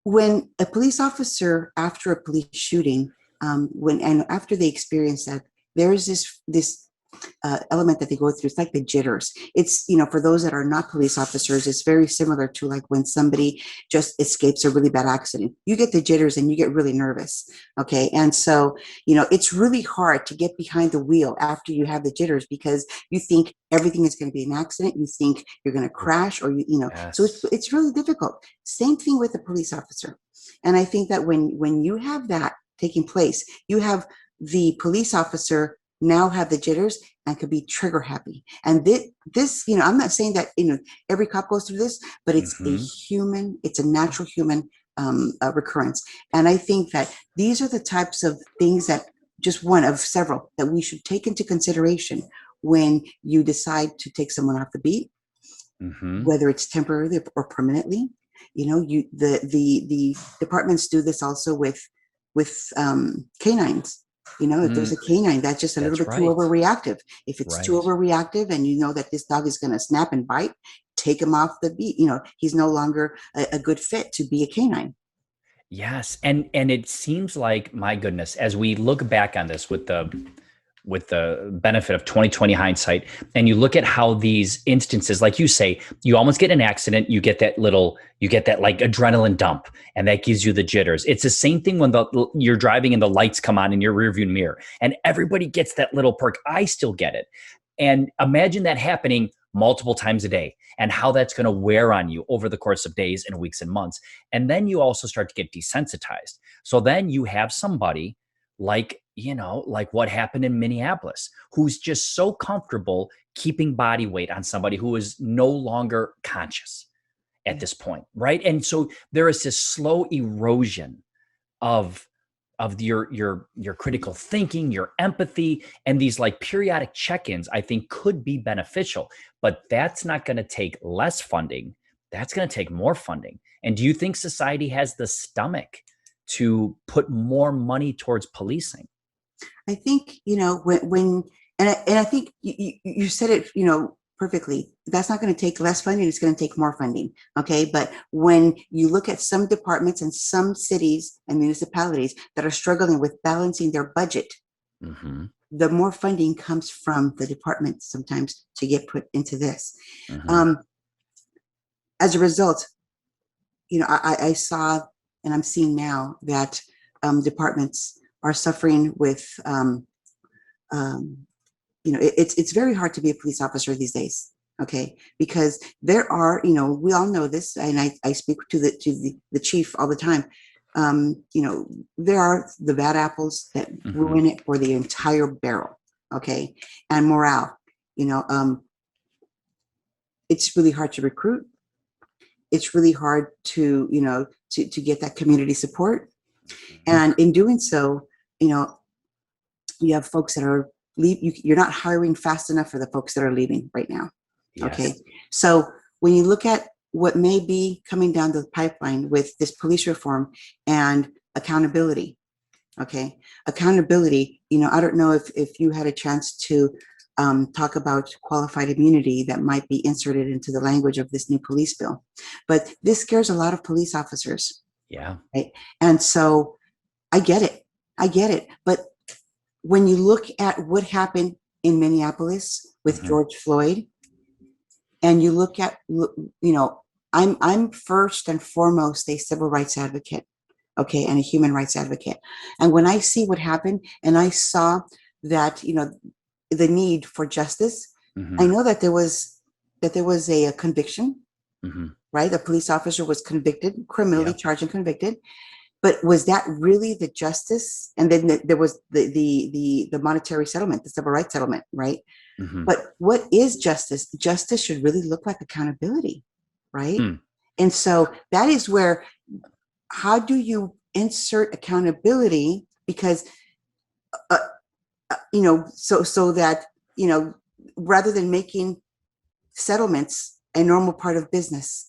when a police officer, after a police shooting, when and after they experience that, there is this element that they go through. It's like the jitters. It's, for those that are not police officers, it's very similar to like when somebody just escapes a really bad accident. You get the jitters and you get really nervous. Okay. And so, it's really hard to get behind the wheel after you have the jitters because you think everything is going to be an accident. You think you're going to crash or, so Yes. it's really difficult. Same thing with a police officer. And I think that when you have that taking place, you have the police officer now have the jitters and could be trigger happy. And this, I'm not saying that, every cop goes through this, but it's a natural human recurrence. And I think that these are the types of things that just one of several that we should take into consideration when you decide to take someone off the beat, whether it's temporarily or permanently. The departments do this also with canines. If there's a canine that's just a little That's bit too right. overreactive, if it's too Right. overreactive and you know that this dog is going to snap and bite, take him off the beat. He's no longer a good fit to be a canine. Yes. And it seems like, my goodness, as we look back on this with the benefit of 2020 hindsight, and you look at how these instances, like you say, you almost get an accident, you get that like adrenaline dump, and that gives you the jitters. It's the same thing when you're driving and the lights come on in your rearview mirror, and everybody gets that little perk. I still get it. And imagine that happening multiple times a day and how that's going to wear on you over the course of days and weeks and months. And then you also start to get desensitized. So then you have somebody like, like what happened in Minneapolis, who's just so comfortable keeping body weight on somebody who is no longer conscious at this point, right? And so there is this slow erosion of your critical thinking, your empathy, and these like periodic check-ins, I think could be beneficial, but that's not going to take less funding. That's going to take more funding. And do you think society has the stomach to put more money towards policing? I think, and I think you said it, perfectly. That's not going to take less funding. It's going to take more funding. Okay. But when you look at some departments and some cities and municipalities that are struggling with balancing their budget, the more funding comes from the department sometimes to get put into this. As a result, I saw, and I'm seeing now that departments are suffering with, it's very hard to be a police officer these days. Okay, because there are, we all know this, and I speak to the chief all the time. There are the bad apples that ruin it for the entire barrel. Okay, and morale, it's really hard to recruit. It's really hard to, to get that community support. And in doing so, you have folks that are you're not hiring fast enough for the folks that are leaving right now. Yes. Okay. So when you look at what may be coming down the pipeline with this police reform and accountability, okay, accountability, I don't know if you had a chance to talk about qualified immunity that might be inserted into the language of this new police bill, but this scares a lot of police officers. Yeah. Right. And so I get it. But when you look at what happened in Minneapolis with George Floyd, and you look at, I'm first and foremost a civil rights advocate, okay, and a human rights advocate. And when I see what happened, and I saw that, the need for justice, I know that there was a conviction, right? A police officer was convicted, criminally charged and convicted. But was that really the justice? And then there was the monetary settlement, the civil rights settlement, right? But what is justice? Justice should really look like accountability, right? And so that is where, how do you insert accountability? Because, so that, rather than making settlements a normal part of business,